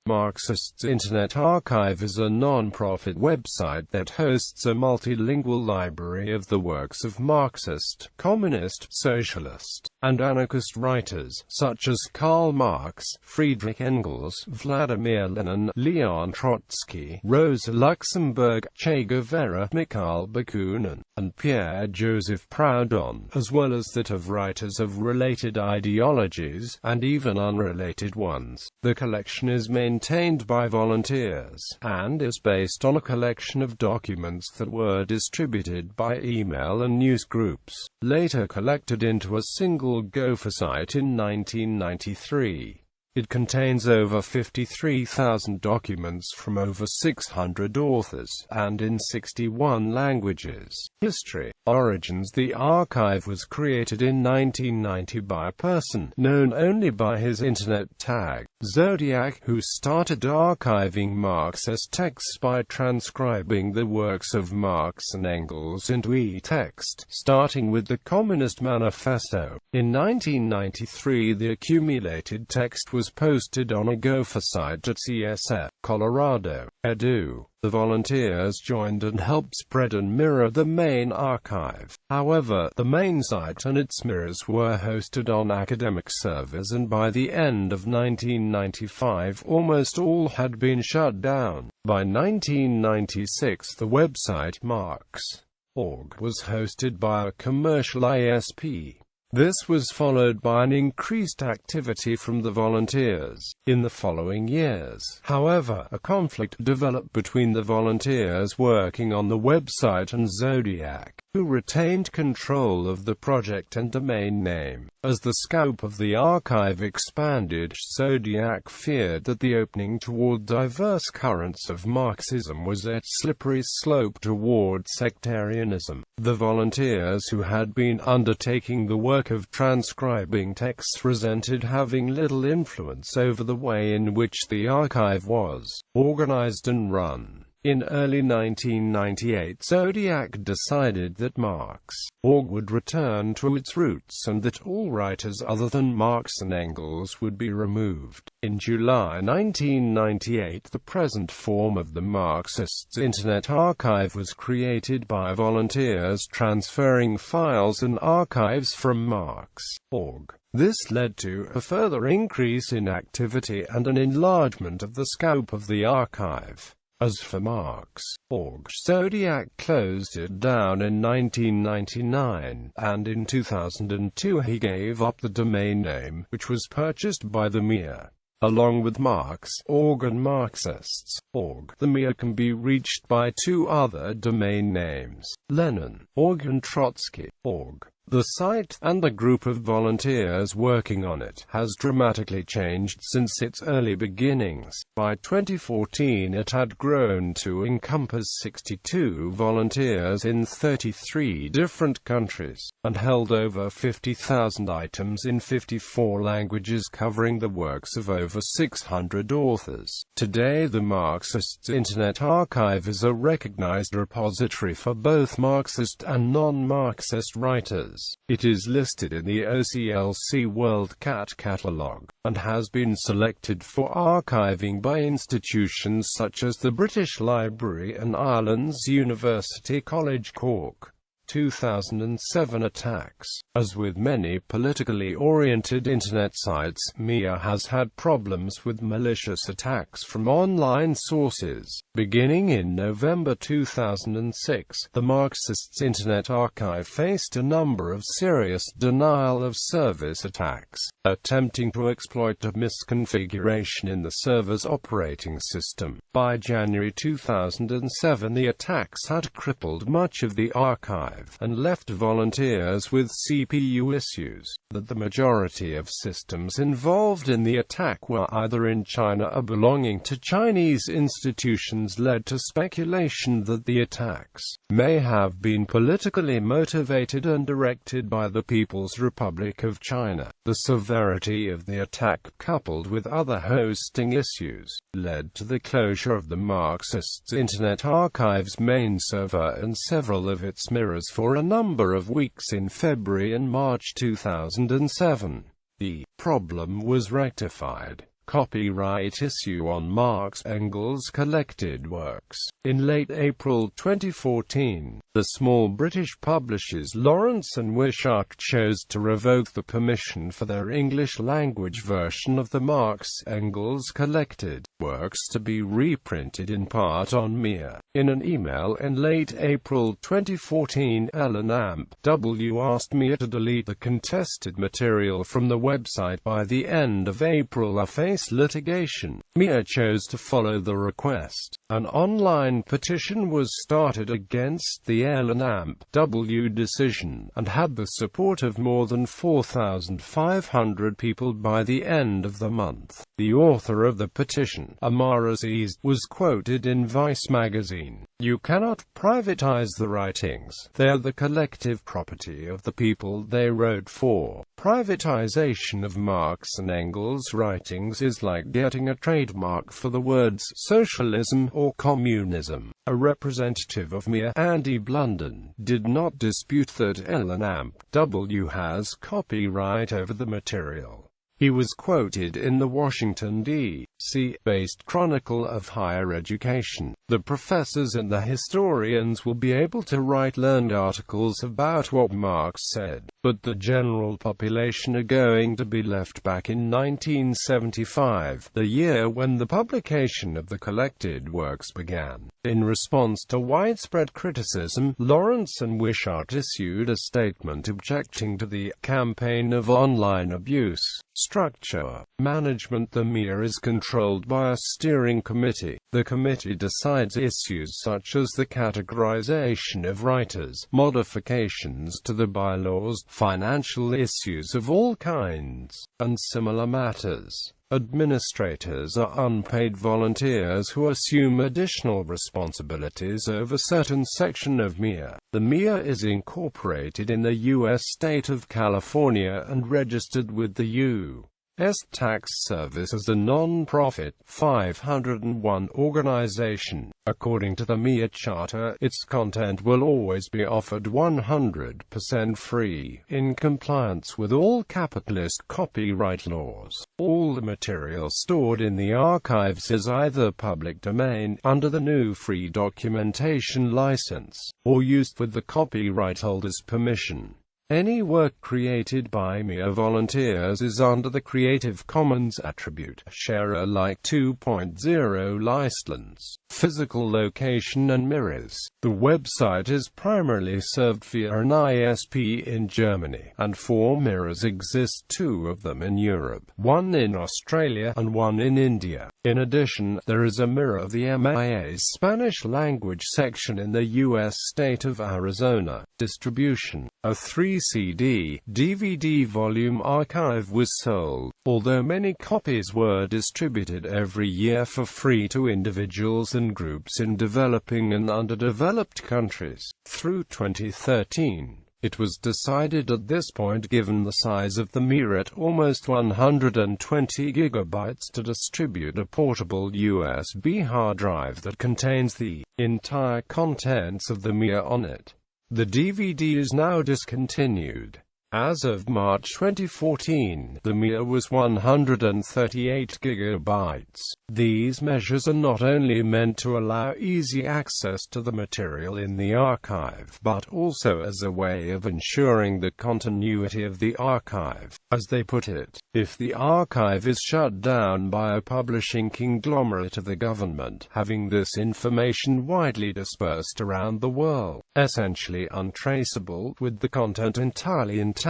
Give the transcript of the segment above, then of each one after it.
Marxists Internet Archive is a non-profit website that hosts a multilingual library of the works of Marxist, communist, socialist, and anarchist writers, such as Karl Marx, Friedrich Engels, Vladimir Lenin, Leon Trotsky, Rosa Luxemburg, Che Guevara, Mikhail Bakunin, and Pierre-Joseph Proudhon, as well as that of writers of related ideologies, and even unrelated ones. The collection is maintained by volunteers, and is based on a collection of documents that were distributed by email and news groups, later collected into a single Gopher site in 1993. It contains over 53,000 documents from over 600 authors, and in 61 languages. History. Origins. The archive was created in 1990 by a person, known only by his internet tag, Zodiac, who started archiving Marxist texts by transcribing the works of Marx and Engels into e-text, starting with the Communist Manifesto. In 1993 the accumulated text was posted on a Gopher site at CSF, Colorado, Edu. The volunteers joined and helped spread and mirror the main archive. However, the main site and its mirrors were hosted on academic servers, and by the end of 1995 almost all had been shut down. By 1996 the website Marx.org was hosted by a commercial ISP. This was followed by an increased activity from the volunteers. In the following years, however, a conflict developed between the volunteers working on the website and Zodiac, who retained control of the project and domain name. As the scope of the archive expanded, Zodiac feared that the opening toward diverse currents of Marxism was a slippery slope toward sectarianism. The volunteers who had been undertaking the work of transcribing texts resented having little influence over the way in which the archive was organized and run. In early 1998 Zodiac decided that Marx.org would return to its roots and that all writers other than Marx and Engels would be removed. In July 1998 the present form of the Marxists Internet Archive was created by volunteers transferring files and archives from Marx.org. This led to a further increase in activity and an enlargement of the scope of the archive. As for Marx.org, Zodiac closed it down in 1999, and in 2002 he gave up the domain name, which was purchased by the MIA. Along with Marx.org and Marxists.org, the MIA can be reached by two other domain names, Lenin.org and Trotsky.org. The site, and the group of volunteers working on it, has dramatically changed since its early beginnings. By 2014 it had grown to encompass 62 volunteers in 33 different countries, and held over 50,000 items in 54 languages covering the works of over 600 authors. Today the Marxists Internet Archive is a recognized repository for both Marxist and non-Marxist writers. It is listed in the OCLC World Cat Catalogue, and has been selected for archiving by institutions such as the British Library and Ireland's University College Cork. 2007 attacks. As with many politically oriented internet sites, MIA has had problems with malicious attacks from online sources. Beginning in November 2006, the Marxists Internet Archive faced a number of serious denial-of-service attacks, attempting to exploit a misconfiguration in the server's operating system. By January 2007 the attacks had crippled much of the archive, and left volunteers with CPU issues. That the majority of systems involved in the attack were either in China or belonging to Chinese institutions led to speculation that the attacks may have been politically motivated and directed by the People's Republic of China. The severity of the attack, coupled with other hosting issues, led to the closure of the Marxists Internet Archive's main server and several of its mirrors for a number of weeks in February and March 2007. The problem was rectified copyright issue on Marx Engels' collected works. In late April 2014, the small British publishers Lawrence and Wishart chose to revoke the permission for their English-language version of the Marx Engels collected works to be reprinted in part on MIA. In an email in late April 2014, Ellen Amp W. asked MIA to delete the contested material from the website by the end of April or face litigation. MIA chose to follow the request. An online petition was started against the Ellen Amp W. decision, and had the support of more than 4,500 people by the end of the month. The author of the petition, Amar Aziz, was quoted in Vice magazine. "You cannot privatize the writings. They are the collective property of the people they wrote for. Privatization of Marx and Engels' writings is like getting a trademark for the words socialism or communism." A representative of MIA, Andy Blunden, did not dispute that Ellen Amp W. has copyright over the material. He was quoted in the Washington, D.C. based Chronicle of Higher Education. "The professors and the historians will be able to write learned articles about what Marx said, but the general population are going to be left back in 1975, the year when the publication of the collected works began." In response to widespread criticism, Lawrence and Wishart issued a statement objecting to the campaign of online abuse. Structure. Management. The MIA is controlled by a steering committee. The committee decides issues such as the categorization of writers, modifications to the bylaws, financial issues of all kinds, and similar matters. Administrators are unpaid volunteers who assume additional responsibilities over certain section of MIA. The MIA is incorporated in the U.S. state of California and registered with the U.S. Tax Service as a non-profit 501 organization. According to the MIA Charter, its content will always be offered 100% free, in compliance with all capitalist copyright laws. All the material stored in the archives is either public domain, under the new Free Documentation License, or used with the copyright holder's permission. Any work created by MIA volunteers is under the Creative Commons Attribute Share Alike 2.0 license. Physical location and mirrors. The website is primarily served via an ISP in Germany, and 4 mirrors exist, 2 of them in Europe, 1 in Australia, and 1 in India. In addition, there is a mirror of the MIA's Spanish-language section in the U.S. state of Arizona. Distribution. A 3 CD, DVD volume archive was sold, although many copies were distributed every year for free to individuals and groups in developing and underdeveloped countries. Through 2013, it was decided at this point, given the size of the MIA at almost 120 gigabytes, to distribute a portable USB hard drive that contains the entire contents of the MIA on it. The DVD is now discontinued. As of March 2014, the MIA was 138 gigabytes. These measures are not only meant to allow easy access to the material in the archive, but also as a way of ensuring the continuity of the archive. As they put it, if the archive is shut down by a publishing conglomerate of the government, having this information widely dispersed around the world, essentially untraceable, with the content entirely intact,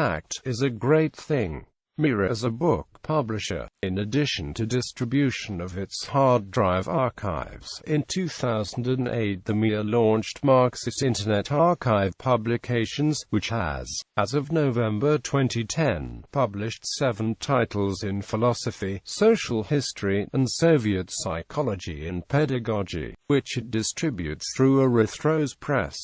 is a great thing. MIA as a book publisher, in addition to distribution of its hard drive archives, in 2008 the MIA launched Marxist Internet Archive Publications, which has, as of November 2010, published 7 titles in philosophy, social history, and Soviet psychology and pedagogy, which it distributes through Arithros Press.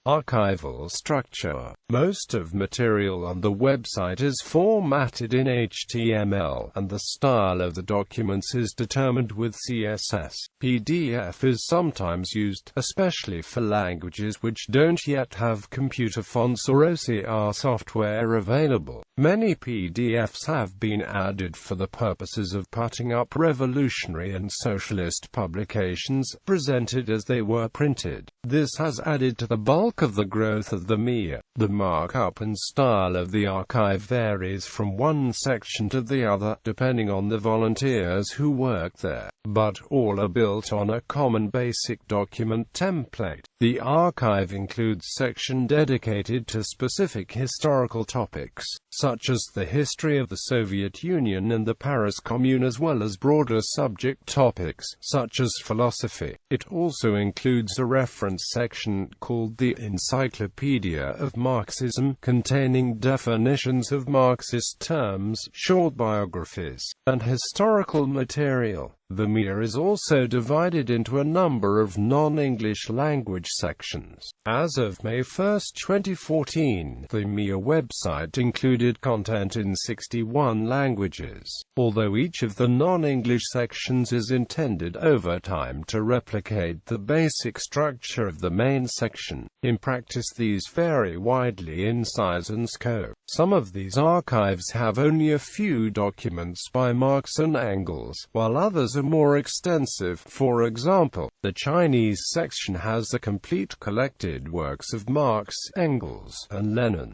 Archival structure. Most of material on the website is formatted in HTML, and the style of the documents is determined with CSS. PDF is sometimes used, especially for languages which don't yet have computer fonts or OCR software available. Many PDFs have been added for the purposes of putting up revolutionary and socialist publications, presented as they were printed. This has added to the bulk of the growth of the MIA. The markup and style of the archive varies from one section to the other, depending on the volunteers who work there, but all are built on a common basic document template. The archive includes sections dedicated to specific historical topics, such as the history of the Soviet Union and the Paris Commune, as well as broader subject topics, such as philosophy. It also includes a reference section called the Encyclopedia of Marxism, containing definitions of Marxist terms, short biographies, and historical material. The MIA is also divided into a number of non-English language sections. As of May 1, 2014, the MIA website included content in 61 languages. Although each of the non-English sections is intended over time to replicate the basic structure of the main section, in practice these vary widely in size and scope. Some of these archives have only a few documents by Marx and Engels, while others are more extensive. For example, the Chinese section has the complete collected works of Marx, Engels, and Lenin.